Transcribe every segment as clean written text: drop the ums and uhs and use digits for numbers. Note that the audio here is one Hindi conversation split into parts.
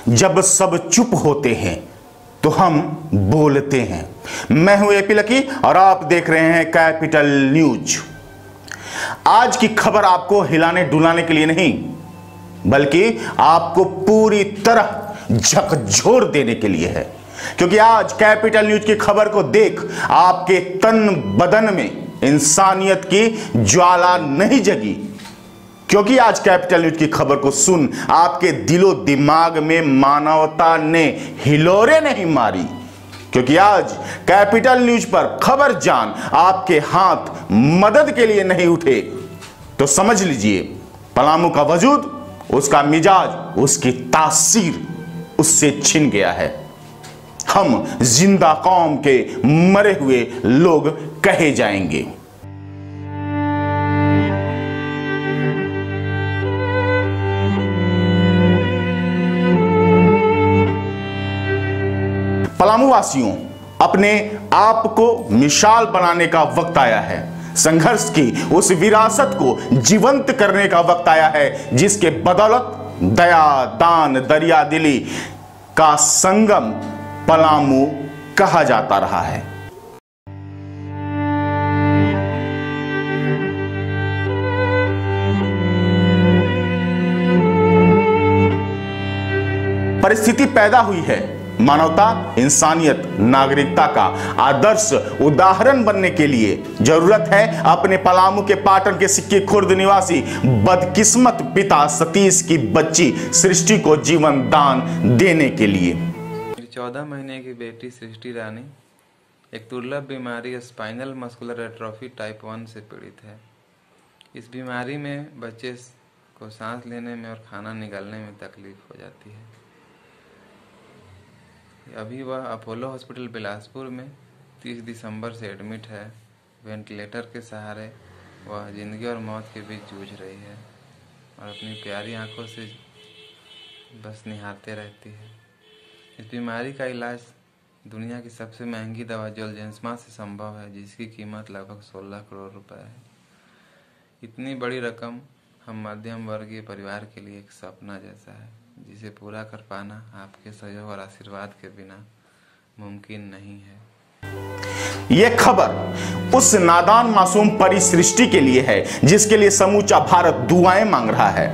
जब सब चुप होते हैं तो हम बोलते हैं। मैं हूं एपी लकी और आप देख रहे हैं कैपिटल न्यूज। आज की खबर आपको हिलाने डुलाने के लिए नहीं, बल्कि आपको पूरी तरह झकझोर देने के लिए है, क्योंकि आज कैपिटल न्यूज की खबर को देख आपके तन बदन में इंसानियत की ज्वाला नहीं जगी, क्योंकि आज कैपिटल न्यूज की खबर को सुन आपके दिलो दिमाग में मानवता ने हिलोरे नहीं मारी, क्योंकि आज कैपिटल न्यूज पर खबर जान आपके हाथ मदद के लिए नहीं उठे तो समझ लीजिए पलामू का वजूद, उसका मिजाज, उसकी तासीर उससे छिन गया है। हम जिंदा कौम के मरे हुए लोग कहे जाएंगे। पलामू वासियों, अपने आप को मिसाल बनाने का वक्त आया है। संघर्ष की उस विरासत को जीवंत करने का वक्त आया है जिसके बदौलत दया, दान, दरिया दिली का संगम पलामू कहा जाता रहा है। परिस्थिति पैदा हुई है मानवता, इंसानियत, नागरिकता का आदर्श उदाहरण बनने के लिए। जरूरत है अपने पलामू के पाटन के सिक्की खुर्द निवासी बदकिस्मत पिता सतीश की बच्ची सृष्टि को जीवन दान देने के लिए। 14 महीने की बेटी सृष्टि रानी एक दुर्लभ बीमारी स्पाइनल मस्कुलर एट्रोफी टाइप 1 से पीड़ित है। इस बीमारी में बच्चे को सांस लेने में और खाना निकालने में तकलीफ हो जाती है। अभी वह अपोलो हॉस्पिटल बिलासपुर में 30 दिसंबर से एडमिट है। वेंटिलेटर के सहारे वह जिंदगी और मौत के बीच जूझ रही है और अपनी प्यारी आंखों से बस निहारते रहती है। इस बीमारी का इलाज दुनिया की सबसे महंगी दवा जोलजेंसमा से संभव है, जिसकी कीमत लगभग 16 करोड़ रुपए है। इतनी बड़ी रकम हम मध्यम वर्गीय परिवार के लिए एक सपना जैसा है, जिसे पूरा कर पाना आपके सहयोग और आशीर्वाद के बिना मुमकिन नहीं है। यह खबर उस नादान मासूम परी सृष्टि के लिए है जिसके लिए समूचा भारत दुआएं मांग रहा है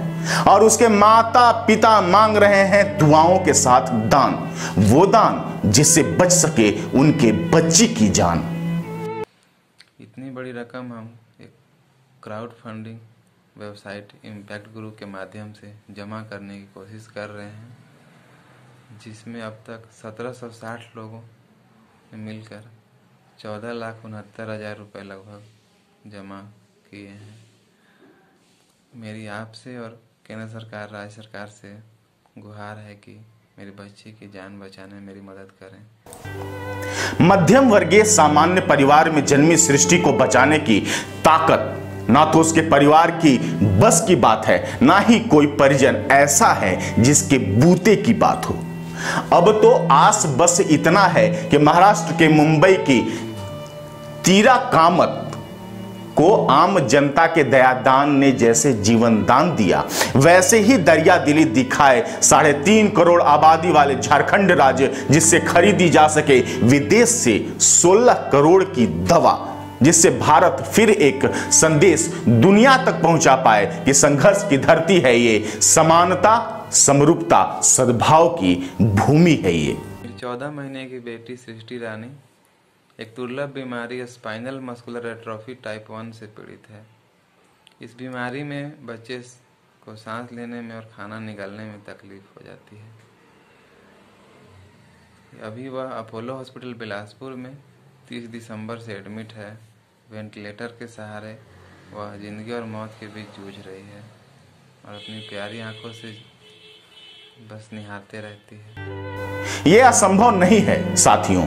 और उसके माता पिता मांग रहे हैं दुआओं के साथ दान, वो दान जिससे बच सके उनके बच्ची की जान। इतनी बड़ी रकम हम एक क्राउड फंडिंग वेबसाइट इम्पैक्ट गुरु के माध्यम से जमा करने की कोशिश कर रहे हैं, जिसमें अब तक 1760 लोगों ने मिलकर 14,69,000 रुपये लगभग जमा किए हैं। मेरी आपसे और केंद्र सरकार, राज्य सरकार से गुहार है कि मेरी बच्ची की जान बचाने में मेरी मदद करें। मध्यम वर्गीय सामान्य परिवार में जन्मी सृष्टि को बचाने की ताकत ना तो उसके परिवार की बस की बात है, ना ही कोई परिजन ऐसा है जिसके बूते की बात हो। अब तो आस बस इतना है कि महाराष्ट्र के मुंबई की तीरा कामत को आम जनता के दयादान ने जैसे जीवन दान दिया, वैसे ही दरिया दिली दिखाए 3.5 करोड़ आबादी वाले झारखंड राज्य, जिससे खरीदी जा सके विदेश से 16 करोड़ की दवा, जिससे भारत फिर एक संदेश दुनिया तक पहुंचा पाए कि संघर्ष की धरती है ये, समानता, समरूपता, सद्भाव की भूमि है ये। 14 महीने की बेटी सृष्टि रानी एक दुर्लभ बीमारी स्पाइनल मस्कुलर एट्रोफी टाइप 1 से पीड़ित है। इस बीमारी में बच्चे को सांस लेने में और खाना निकालने में तकलीफ हो जाती है। अभी वह अपोलो हॉस्पिटल बिलासपुर में 30 दिसंबर से एडमिट है। वेंटिलेटर के सहारे वह जिंदगी और मौत के बीच जूझ रही है और अपनी प्यारी आंखों से बस निहारते रहती है। यह असंभव नहीं है साथियों।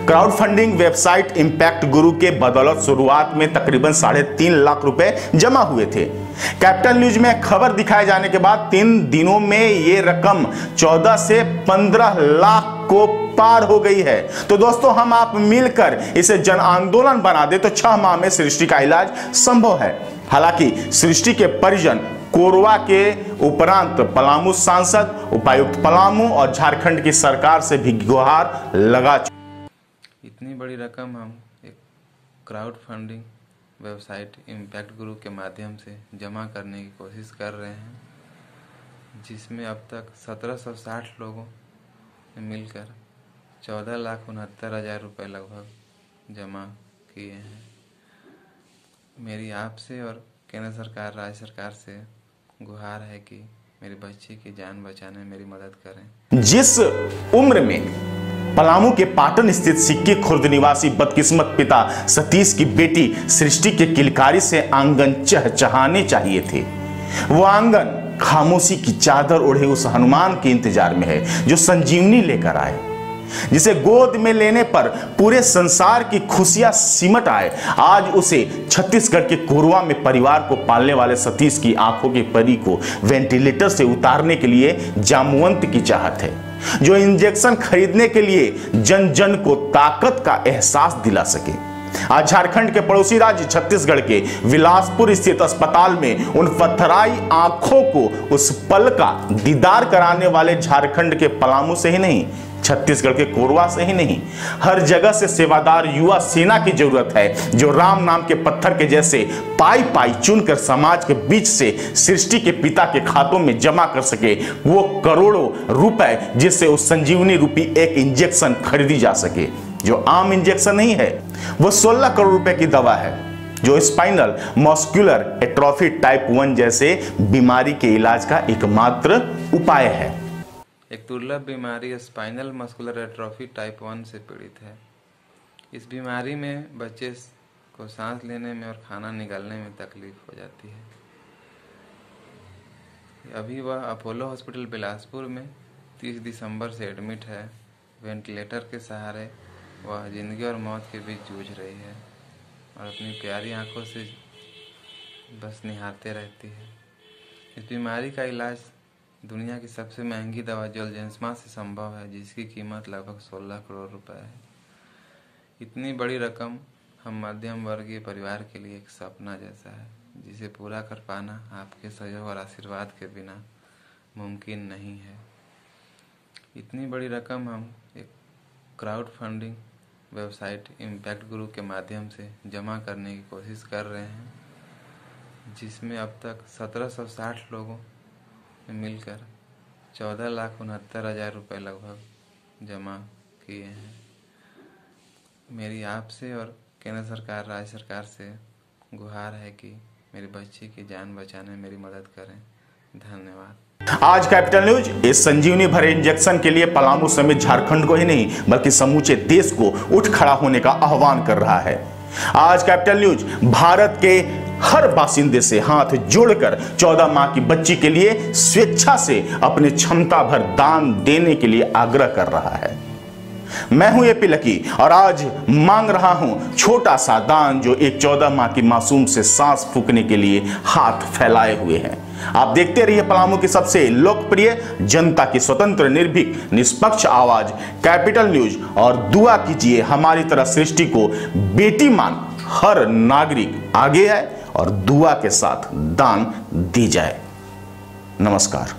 क्राउड फंडिंग वेबसाइट इम्पैक्ट गुरु के बदौलत शुरुआत में तकरीबन 3.5 लाख रुपए जमा हुए थे। कैपिटल न्यूज में खबर दिखाए जाने के बाद 3 दिनों में यह रकम 14 से 15 लाख को पार हो गई है। तो दोस्तों, हम आप मिलकर इसे जन आंदोलन बना दे तो 6 माह में सृष्टि का इलाज संभव है। हालांकि सृष्टि के परिजन कोरवा के उपरांत पलामू सांसद, उपायुक्त पलामू और झारखंड की सरकार से भी गुहार लगा। इतनी बड़ी रकम हम एक crowd funding website impact group के माध्यम से जमा करने की कोशिश कर रहे हैं, जिसमें अब तक 1760 लोगों ने मिलकर 14,69,000 रुपये लगभग जमा किए हैं। मेरी आपसे और केंद्र सरकार, राज्य सरकार से गुहार है कि मेरी बच्ची की जान बचाने में मेरी मदद करें। जिस उम्र में पलामू के पाटन स्थित सिक्की खुर्द निवासी बदकिस्मत पिता सतीश की बेटी सृष्टि के किलकारी से आंगन चहचहाने चाहिए थे, वो आंगन खामोशी की चादर ओढ़े उस हनुमान के इंतजार में है जो संजीवनी लेकर आए, जिसे गोद में लेने पर पूरे संसार की खुशियां सिमट आए। आज उसे छत्तीसगढ़ के कोरवा में परिवार को पालने वाले सतीश की आंखों की परी को वेंटिलेटर से उतारने के लिए जामवंत की चाहत है, जो इंजेक्शन खरीदने के लिए जन जन को ताकत का एहसास दिला सके। आज झारखंड के पड़ोसी राज्य छत्तीसगढ़ के बिलासपुर स्थित अस्पताल में उन पथराई आंखों को उस पल का दीदार कराने वाले झारखंड के पलामू से ही नहीं, छत्तीसगढ़ के कोरवा से ही नहीं, हर जगह से सेवादार युवा सेना की जरूरत है, जो राम नाम के पत्थर के जैसे पाई पाई चुनकर समाज के बीच से सृष्टि के पिता के खातों में जमा कर सके वो करोड़ों रुपए, जिससे उस संजीवनी रूपी एक इंजेक्शन खरीदी जा सके, जो आम इंजेक्शन नहीं है, वो 16 करोड़ रुपए की दवा है, जो स्पाइनल मस्कुलर एट्रोफी टाइप 1 जैसे बीमारी के इलाज का एकमात्र उपाय है। एक दुर्लभ बीमारी स्पाइनल मस्कुलर एट्रोफी टाइप 1 से पीड़ित है। इस बीमारी में बच्चे को सांस लेने में और खाना निकालने में तकलीफ हो जाती है। अभी वह अपोलो हॉस्पिटल बिलासपुर में 30 दिसंबर से एडमिट है। वेंटिलेटर के सहारे वह जिंदगी और मौत के बीच जूझ रही है और अपनी प्यारी आंखों से बस निहारते रहती है। इस बीमारी का इलाज दुनिया की सबसे महंगी दवा जोलजेंसमा से संभव है, जिसकी कीमत लगभग 16 करोड़ रुपए है। इतनी बड़ी रकम हम मध्यम वर्गीय परिवार के लिए एक सपना जैसा है, जिसे पूरा कर पाना आपके सहयोग और आशीर्वाद के बिना मुमकिन नहीं है। इतनी बड़ी रकम हम एक crowd funding website impact group के माध्यम से जमा करने की कोशिश कर रहे हैं, जिसमें अब तक 1760 लोगों मिलकर 14,69,000 रुपये लगभग जमा किए हैं। मेरी आपसे और केंद्र सरकार, राज्य सरकार से गुहार है कि मेरी बच्ची की जान बचाने में मेरी मदद करें। धन्यवाद। आज कैपिटल न्यूज इस संजीवनी भरे इंजेक्शन के लिए पलामू समेत झारखंड को ही नहीं बल्कि समूचे देश को उठ खड़ा होने का आह्वान कर रहा है। आज कैपिटल न्यूज भारत के हर बासिंदे से हाथ जोड़कर 14 माह की बच्ची के लिए स्वेच्छा से अपने क्षमता भर दान देने के लिए आग्रह कर रहा है। मैं हूं एपी लकी और आज मांग रहा हूं छोटा सा दान, जो एक 14 माह की मासूम से सांस फूंकने के लिए हाथ फैलाए हुए हैं। आप देखते रहिए पलामू की सबसे लोकप्रिय, जनता की स्वतंत्र, निर्भीक, निष्पक्ष आवाज कैपिटल न्यूज, और दुआ कीजिए हमारी तरह सृष्टि को बेटी मान हर नागरिक आगे आए और दुआ के साथ दान दी जाए। नमस्कार।